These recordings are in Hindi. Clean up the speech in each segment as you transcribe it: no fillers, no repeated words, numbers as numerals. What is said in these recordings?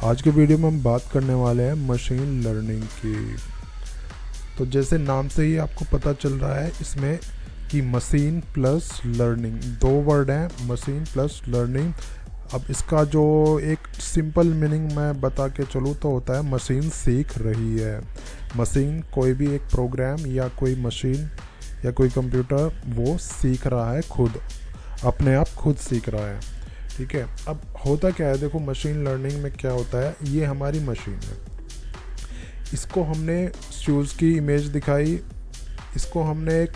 आज के वीडियो में हम बात करने वाले हैं मशीन लर्निंग की। तो जैसे नाम से ही आपको पता चल रहा है इसमें कि मशीन प्लस लर्निंग, दो वर्ड हैं, मशीन प्लस लर्निंग। अब इसका जो एक सिंपल मीनिंग मैं बता के चलूँ तो होता है मशीन सीख रही है। मशीन कोई भी एक प्रोग्राम या कोई मशीन या कोई कंप्यूटर वो सीख रहा है, खुद अपने आप खुद सीख रहा है। ठीक है, अब होता क्या है, देखो मशीन लर्निंग में क्या होता है, ये हमारी मशीन है, इसको हमने शूज़ की इमेज दिखाई, इसको हमने एक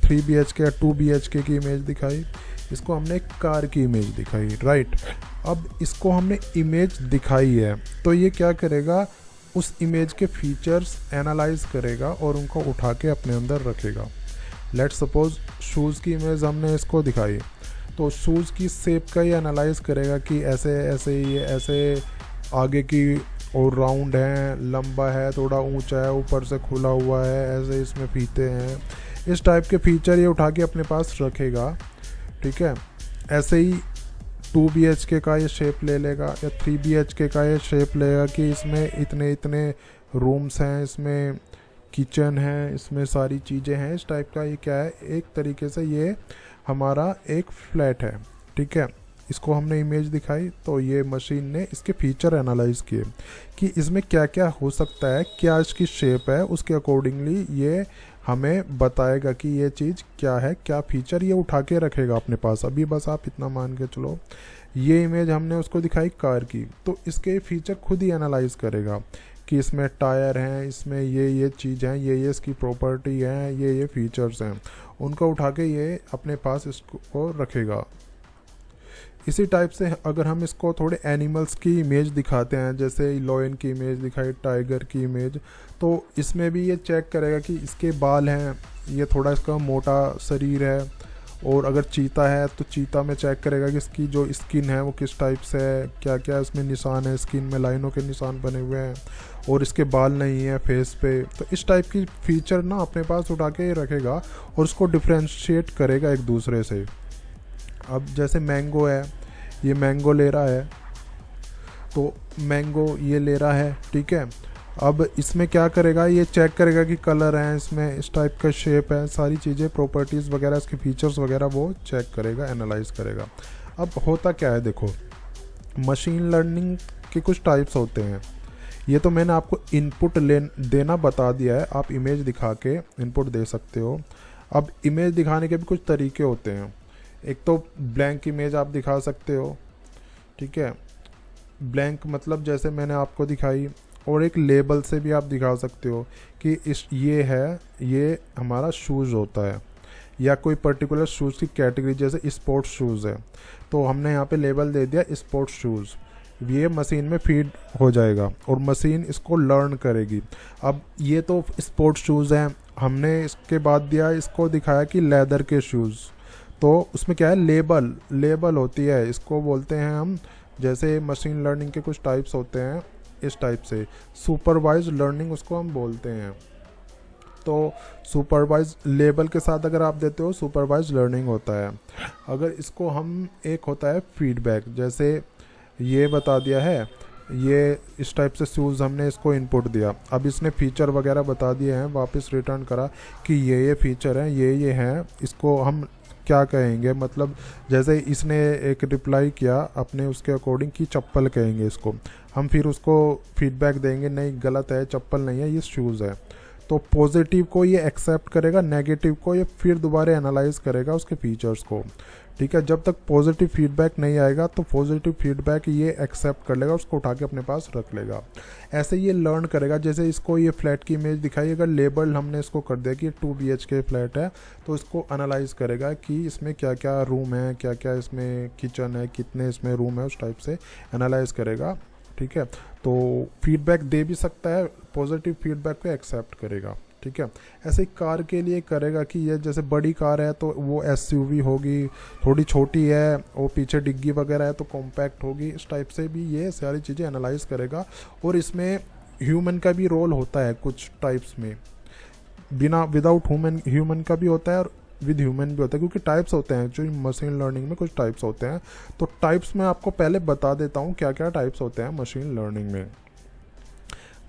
3 BHK या 2 BHK की इमेज दिखाई, इसको हमने एक कार की इमेज दिखाई, राइट। अब इसको हमने इमेज दिखाई है तो ये क्या करेगा, उस इमेज के फीचर्स एनालाइज करेगा और उनको उठा के अपने अंदर रखेगा। लेट्स सपोज शूज़ की इमेज हमने इसको दिखाई तो शूज़ की शेप का ही एनालाइज करेगा कि ऐसे ऐसे ये ऐसे आगे की और राउंड है, लंबा है, थोड़ा ऊंचा है, ऊपर से खुला हुआ है, ऐसे इसमें फीते हैं, इस टाइप के फीचर ये उठा के अपने पास रखेगा। ठीक है, ऐसे ही 2 BHK का ये शेप ले लेगा या 3 BHK का ये शेप लेगा कि इसमें इतने इतने रूम्स हैं, इसमें किचन है, इसमें सारी चीज़ें हैं, इस टाइप का ये क्या है, एक तरीके से ये हमारा एक फ्लैट है। ठीक है, इसको हमने इमेज दिखाई तो ये मशीन ने इसके फीचर एनालाइज किए कि इसमें क्या क्या हो सकता है, क्या इसकी शेप है, उसके अकॉर्डिंगली ये हमें बताएगा कि ये चीज़ क्या है, क्या फीचर ये उठा के रखेगा अपने पास। अभी बस आप इतना मान के चलो, ये इमेज हमने उसको दिखाई कार की तो इसके फीचर खुद ही एनालाइज करेगा कि इसमें टायर हैं, इसमें ये चीज़ हैं, ये इसकी प्रॉपर्टी हैं, ये फीचर्स हैं, उनको उठा के ये अपने पास इसको रखेगा। इसी टाइप से अगर हम इसको थोड़े एनिमल्स की इमेज दिखाते हैं, जैसे लॉयन की इमेज दिखाई, टाइगर की इमेज, तो इसमें भी ये चेक करेगा कि इसके बाल हैं, ये थोड़ा इसका मोटा शरीर है, और अगर चीता है तो चीता में चेक करेगा कि इसकी जो स्किन है वो किस टाइप से है, क्या क्या इसमें निशान है, स्किन में लाइनों के निशान बने हुए हैं, और इसके बाल नहीं है फेस पे। तो इस टाइप की फीचर ना अपने पास उठा के रखेगा और उसको डिफ्रेंशिएट करेगा एक दूसरे से। अब जैसे मैंगो है, ये मैंगो ले रहा है तो मैंगो ये ले रहा है, ठीक है। अब इसमें क्या करेगा, ये चेक करेगा कि कलर है इसमें, इस टाइप का शेप है, सारी चीज़ें प्रॉपर्टीज़ वगैरह, इसके फीचर्स वगैरह वो चेक करेगा, एनालाइज करेगा। अब होता क्या है, देखो मशीन लर्निंग के कुछ टाइप्स होते हैं। ये तो मैंने आपको इनपुट देना बता दिया है, आप इमेज दिखा के इनपुट दे सकते हो। अब इमेज दिखाने के भी कुछ तरीके होते हैं। एक तो ब्लैंक इमेज आप दिखा सकते हो, ठीक है, ब्लैंक मतलब जैसे मैंने आपको दिखाई, और एक लेबल से भी आप दिखा सकते हो कि ये है, ये हमारा शूज़ होता है, या कोई पर्टिकुलर शूज़ की कैटेगरी, जैसे स्पोर्ट्स शूज़ है तो हमने यहाँ पे लेबल दे दिया स्पोर्ट्स शूज़, ये मशीन में फीड हो जाएगा और मशीन इसको लर्न करेगी। अब ये तो स्पोर्ट्स शूज़ हैं, हमने इसके बाद दिया, इसको दिखाया कि लेदर के शूज़, तो उसमें क्या है, लेबल होती है, इसको बोलते हैं हम, जैसे मशीन लर्निंग के कुछ टाइप्स होते हैं इस टाइप से, सुपरवाइज लर्निंग उसको हम बोलते हैं। तो सुपरवाइज लेबल के साथ अगर आप देते हो सुपरवाइज लर्निंग होता है। अगर इसको हम, एक होता है फीडबैक, जैसे ये बता दिया है, ये इस टाइप से शूज़ हमने इसको इनपुट दिया, अब इसने फीचर वगैरह बता दिए हैं, वापस रिटर्न करा कि ये फीचर हैं, ये हैं, इसको हम क्या कहेंगे, मतलब जैसे इसने एक रिप्लाई किया अपने उसके अकॉर्डिंग कि चप्पल कहेंगे इसको, हम फिर उसको फीडबैक देंगे, नहीं गलत है, चप्पल नहीं है, ये शूज़ है। तो पॉजिटिव को ये एक्सेप्ट करेगा, नेगेटिव को ये फिर दोबारा एनालाइज करेगा उसके फीचर्स को। ठीक है, जब तक पॉजिटिव फीडबैक नहीं आएगा तो पॉजिटिव फीडबैक ये एक्सेप्ट कर लेगा, उसको उठा के अपने पास रख लेगा। ऐसे ये लर्न करेगा। जैसे इसको ये फ्लैट की इमेज दिखाई, अगर लेबल हमने इसको कर दिया कि 2 BHK फ्लैट है तो इसको एनालाइज करेगा कि इसमें क्या क्या रूम है, क्या क्या इसमें किचन है, कितने इसमें रूम है, उस टाइप से एनालाइज करेगा। ठीक है, तो फीडबैक दे भी सकता है, पॉजिटिव फीडबैक को एक्सेप्ट करेगा। ठीक है, ऐसे कार के लिए करेगा कि ये जैसे बड़ी कार है तो वो SUV होगी, थोड़ी छोटी है और पीछे डिग्गी वगैरह है तो कॉम्पैक्ट होगी, इस टाइप से भी ये सारी चीज़ें एनालाइज करेगा। और इसमें ह्यूमन का भी रोल होता है कुछ टाइप्स में, विदाउट ह्यूमन का भी होता है और विद ह्यूमन भी होता है, क्योंकि टाइप्स होते हैं जो मशीन लर्निंग में, कुछ टाइप्स होते हैं। तो टाइप्स में आपको पहले बता देता हूँ क्या क्या टाइप्स होते हैं मशीन लर्निंग में।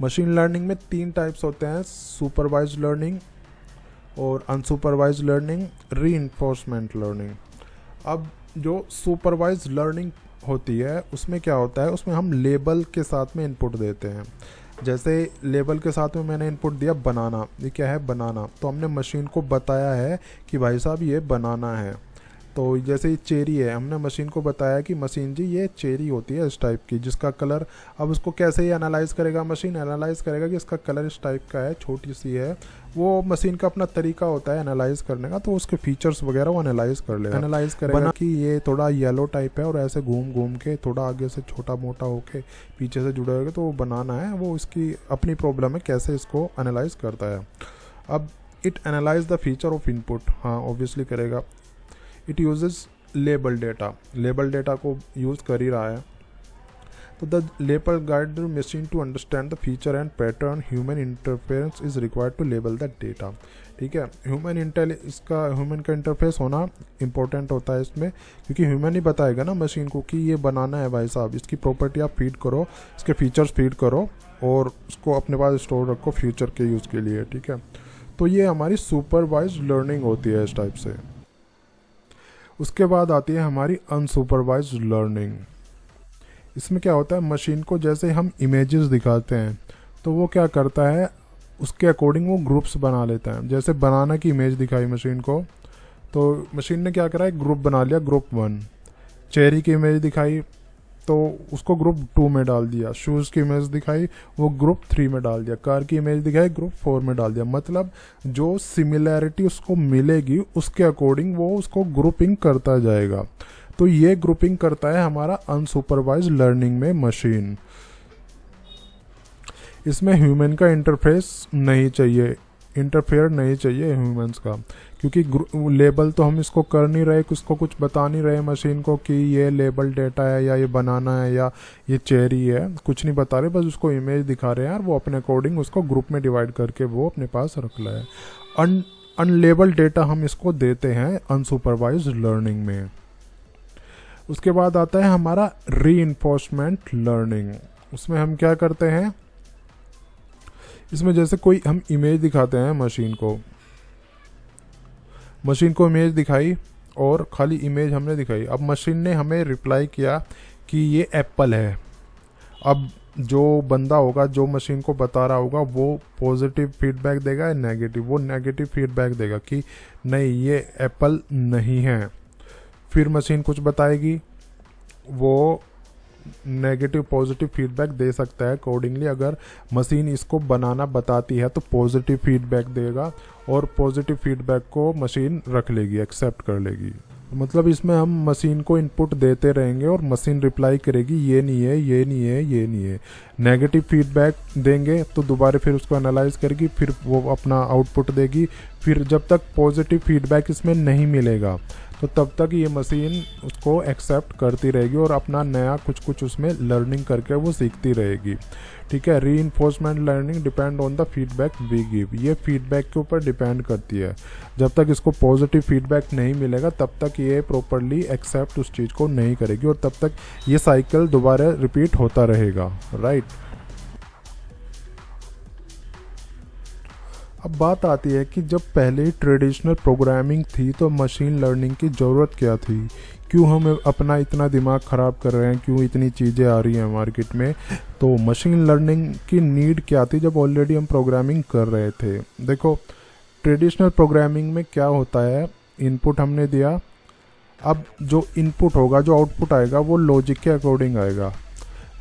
मशीन लर्निंग में 3 टाइप्स होते हैं, सुपरवाइज्ड लर्निंग और अनसुपरवाइज्ड लर्निंग, रीइंफोर्समेंट लर्निंग। अब जो सुपरवाइज्ड लर्निंग होती है उसमें क्या होता है, उसमें हम लेबल के साथ में इनपुट देते हैं। जैसे लेबल के साथ में मैंने इनपुट दिया बनाना, ये क्या है बनाना, तो हमने मशीन को बताया है कि भाई साहब ये बनाना है। तो जैसे ये चेरी है, हमने मशीन को बताया कि मशीन जी ये चेरी होती है इस टाइप की, जिसका कलर, अब उसको कैसे ही एनालाइज करेगा, मशीन एनालाइज करेगा कि इसका कलर इस टाइप का है, छोटी सी है, वो मशीन का अपना तरीका होता है एनालाइज करने का, तो उसके फीचर्स वगैरह वो एनालाइज कर लेगा, एनालाइज करेगा कि ये थोड़ा येलो टाइप है और ऐसे घूम घूम के थोड़ा आगे से छोटा मोटा होके पीछे से जुड़े होगा, तो वो बनाना है, वो इसकी अपनी प्रॉब्लम है कैसे इसको एनालाइज करता है। अब it analyse the feature of input, हाँ ऑब्वियसली करेगा। It uses label data, label data को यूज़ कर ही रहा है। तो the label guide the machine to understand the feature and pattern, human interference is required to label the data. ठीक है, ह्यूमन का इंटरफेस होना इंपॉर्टेंट होता है इसमें, क्योंकि ह्यूमन ही बताएगा ना मशीन को कि ये बनाना है भाई साहब, इसकी प्रॉपर्टी आप फीड करो, इसके फीचर्स फीड करो और उसको अपने पास स्टोर रखो फ्यूचर के यूज़ के लिए। ठीक है, तो ये हमारी सुपरवाइज्ड लर्निंग होती है इस टाइप से। उसके बाद आती है हमारी अनसुपरवाइज्ड लर्निंग। इसमें क्या होता है, मशीन को जैसे हम इमेजेस दिखाते हैं तो वो क्या करता है, उसके अकॉर्डिंग वो ग्रुप्स बना लेता है। जैसे बनाना की इमेज दिखाई मशीन को, तो मशीन ने क्या करा है, ग्रुप बना लिया, ग्रुप 1। चेरी की इमेज दिखाई तो उसको ग्रुप 2 में डाल दिया। शूज़ की इमेज दिखाई, वो ग्रुप 3 में डाल दिया। कार की इमेज दिखाई, ग्रुप 4 में डाल दिया। मतलब जो सिमिलैरिटी उसको मिलेगी उसके अकॉर्डिंग वो उसको ग्रुपिंग करता जाएगा। तो ये ग्रुपिंग करता है हमारा अनसुपरवाइज्ड लर्निंग में मशीन। इसमें ह्यूमन का इंटरफेस नहीं चाहिए, इंटरफेयर नहीं चाहिए ह्यूमंस का, क्योंकि लेबल तो हम इसको कर नहीं रहे, उसको कुछ बता नहीं रहे मशीन को कि ये लेबल डेटा है या ये बनाना है या ये चेरी है, कुछ नहीं बता रहे, बस उसको इमेज दिखा रहे हैं और वो अपने अकॉर्डिंग उसको ग्रुप में डिवाइड करके वो अपने पास रख ला है। अनलेबल डेटा हम इसको देते हैं अनसुपरवाइज्ड लर्निंग में। उसके बाद आता है हमारा रीइंफोर्समेंट लर्निंग। उसमें हम क्या करते हैं, इसमें जैसे कोई हम इमेज दिखाते हैं मशीन को इमेज दिखाई और खाली इमेज हमने दिखाई। अब मशीन ने हमें रिप्लाई किया कि ये एप्पल है। अब जो बंदा होगा, जो मशीन को बता रहा होगा, वो पॉजिटिव फीडबैक देगा या नेगेटिव, वो नेगेटिव फीडबैक देगा कि नहीं ये एप्पल नहीं है। फिर मशीन कुछ बताएगी, वो नेगेटिव पॉजिटिव फीडबैक दे सकता है अकॉर्डिंगली। अगर मशीन इसको बनाना बताती है तो पॉजिटिव फीडबैक देगा और पॉजिटिव फीडबैक को मशीन रख लेगी, एक्सेप्ट कर लेगी। मतलब इसमें हम मशीन को इनपुट देते रहेंगे और मशीन रिप्लाई करेगी ये नहीं है, ये नहीं है, ये नहीं है। नेगेटिव फीडबैक देंगे तो दोबारा फिर उसको एनालाइज करेगी, फिर वो अपना आउटपुट देगी। फिर जब तक पॉजिटिव फीडबैक इसमें नहीं मिलेगा तो तब तक ये मशीन उसको एक्सेप्ट करती रहेगी और अपना नया कुछ उसमें लर्निंग करके वो सीखती रहेगी। ठीक है, reinforcement learning depend on the feedback we give. ये फीडबैक के ऊपर डिपेंड करती है। जब तक इसको पॉजिटिव फीडबैक नहीं मिलेगा तब तक ये प्रॉपरली एक्सेप्ट उस चीज़ को नहीं करेगी और तब तक ये साइकिल दोबारा रिपीट होता रहेगा। राइट, अब बात आती है कि जब पहले ट्रेडिशनल प्रोग्रामिंग थी तो मशीन लर्निंग की ज़रूरत क्या थी, क्यों हम अपना इतना दिमाग ख़राब कर रहे हैं, क्यों इतनी चीज़ें आ रही हैं मार्केट में। तो मशीन लर्निंग की नीड क्या थी जब ऑलरेडी हम प्रोग्रामिंग कर रहे थे। देखो, ट्रेडिशनल प्रोग्रामिंग में क्या होता है, इनपुट हमने दिया, अब जो इनपुट होगा, जो आउटपुट आएगा वो लॉजिक के अकॉर्डिंग आएगा।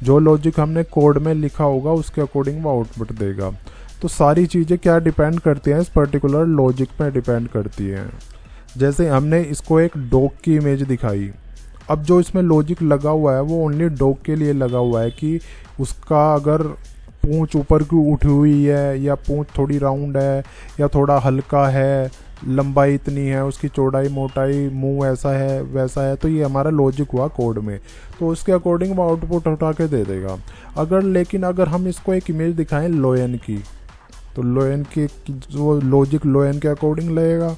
जो लॉजिक हमने कोड में लिखा होगा उसके अकॉर्डिंग वो आउटपुट देगा। तो सारी चीज़ें क्या डिपेंड करती हैं, इस पर्टिकुलर लॉजिक पे डिपेंड करती हैं। जैसे हमने इसको एक डॉग की इमेज दिखाई, अब जो इसमें लॉजिक लगा हुआ है वो ओनली डॉग के लिए लगा हुआ है कि उसका अगर पूंछ ऊपर की उठी हुई है या पूंछ थोड़ी राउंड है या थोड़ा हल्का है, लंबाई इतनी है, उसकी चौड़ाई मोटाई, मुंह ऐसा है वैसा है, तो ये हमारा लॉजिक हुआ कोड में। तो उसके अकॉर्डिंग वो आउटपुट उठा के दे देगा। लेकिन अगर हम इसको एक इमेज दिखाएं लोयन की, तो लोयन की जो लॉजिक लोयन के अकॉर्डिंग लगेगा।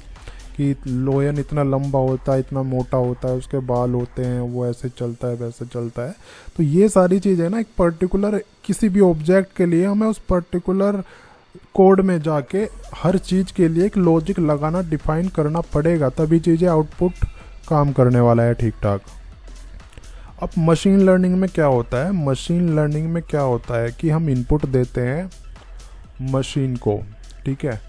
कि लोयन इतना लंबा होता है, इतना मोटा होता है, उसके बाल होते हैं, वो ऐसे चलता है वैसे चलता है। तो ये सारी चीज़ें ना एक पर्टिकुलर किसी भी ऑब्जेक्ट के लिए हमें उस पर्टिकुलर कोड में जाके हर चीज़ के लिए एक लॉजिक लगाना, डिफाइन करना पड़ेगा, तभी चीज़ें आउटपुट काम करने वाला है ठीक ठाक। अब मशीन लर्निंग में क्या होता है, मशीन लर्निंग में क्या होता है कि हम इनपुट देते हैं मशीन को, ठीक है।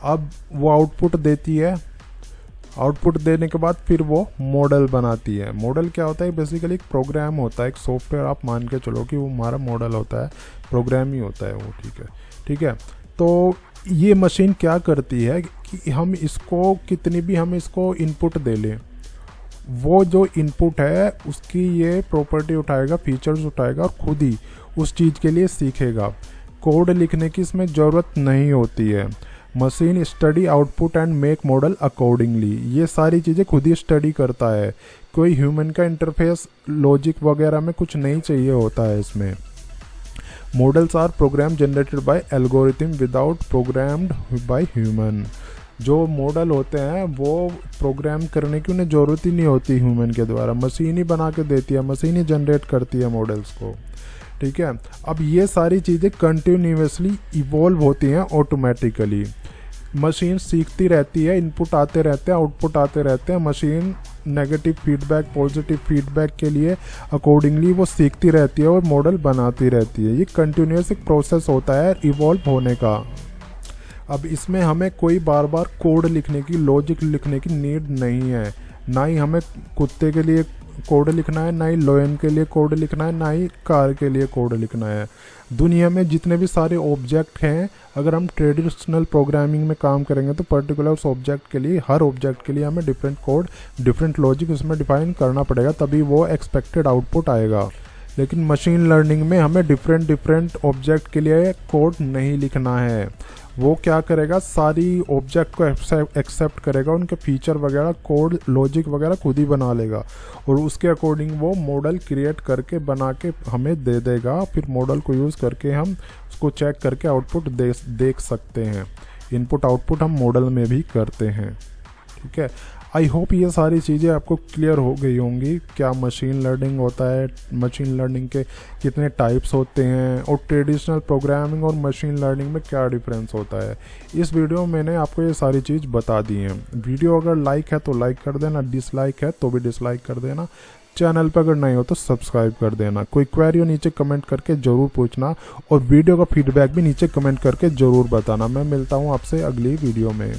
अब वो आउटपुट देती है, आउटपुट देने के बाद फिर वो मॉडल बनाती है। मॉडल क्या होता है, बेसिकली एक प्रोग्राम होता है, एक सॉफ्टवेयर आप मान के चलो कि वो हमारा मॉडल होता है, प्रोग्राम ही होता है वो, ठीक है, ठीक है। तो ये मशीन क्या करती है कि हम इसको कितनी भी हम इसको इनपुट दे लें, वो जो इनपुट है उसकी ये प्रॉपर्टी उठाएगा, फीचर्स उठाएगा और खुद ही उस चीज़ के लिए सीखेगा। कोड लिखने की इसमें ज़रूरत नहीं होती है। Machine study output and make model accordingly, ये सारी चीज़ें खुद ही स्टडी करता है। कोई ह्यूमन का इंटरफेस लॉजिक वगैरह में कुछ नहीं चाहिए होता है इसमें। Models are program generated by algorithm without programmed by human. जो मॉडल होते हैं वो प्रोग्राम करने की उन्हें ज़रूरत ही नहीं होती ह्यूमन के द्वारा, मशीन ही बना के देती है, मशीन ही जनरेट करती है मॉडल्स को, ठीक है। अब ये सारी चीज़ें कंटिन्यूसली इवॉल्व होती हैं ऑटोमेटिकली। मशीन सीखती रहती है, इनपुट आते रहते हैं, आउटपुट आते रहते हैं, machine negative feedback positive feedback के लिए अकॉर्डिंगली वो सीखती रहती है और मॉडल बनाती रहती है। ये कंटिन्यूस एक प्रोसेस होता है इवॉल्व होने का। अब इसमें हमें कोई बार बार कोड लिखने की, लॉजिक लिखने की नीड नहीं है, ना ही हमें कुत्ते के लिए कोड लिखना है, ना ही लोयन के लिए कोड लिखना है, ना ही कार के लिए कोड लिखना है। दुनिया में जितने भी सारे ऑब्जेक्ट हैं, अगर हम ट्रेडिशनल प्रोग्रामिंग में काम करेंगे तो पर्टिकुलर उस ऑब्जेक्ट के लिए, हर ऑब्जेक्ट के लिए हमें डिफरेंट कोड, डिफरेंट लॉजिक उसमें डिफाइन करना पड़ेगा, तभी वो एक्सपेक्टेड आउटपुट आएगा। लेकिन मशीन लर्निंग में हमें डिफरेंट ऑब्जेक्ट के लिए कोड नहीं लिखना है। वो क्या करेगा, सारी ऑब्जेक्ट को एक्सेप्ट करेगा, उनके फीचर वगैरह, कोड, लॉजिक वगैरह खुद ही बना लेगा और उसके अकॉर्डिंग वो मॉडल क्रिएट करके बना के हमें दे देगा। फिर मॉडल को यूज़ करके हम उसको चेक करके आउटपुट देख सकते हैं। इनपुट आउटपुट हम मॉडल में भी करते हैं, ठीक है। आई होप ये सारी चीज़ें आपको क्लियर हो गई होंगी, क्या मशीन लर्निंग होता है, मशीन लर्निंग के कितने टाइप्स होते हैं और ट्रेडिशनल प्रोग्रामिंग और मशीन लर्निंग में क्या डिफरेंस होता है। इस वीडियो में मैंने आपको ये सारी चीज़ बता दी हैं। वीडियो अगर लाइक है तो लाइक कर देना, डिसलाइक है तो भी डिसलाइक कर देना। चैनल पर अगर नहीं हो तो सब्सक्राइब कर देना। कोई क्वेरी हो नीचे कमेंट करके ज़रूर पूछना और वीडियो का फीडबैक भी नीचे कमेंट करके ज़रूर बताना। मैं मिलता हूँ आपसे अगली वीडियो में।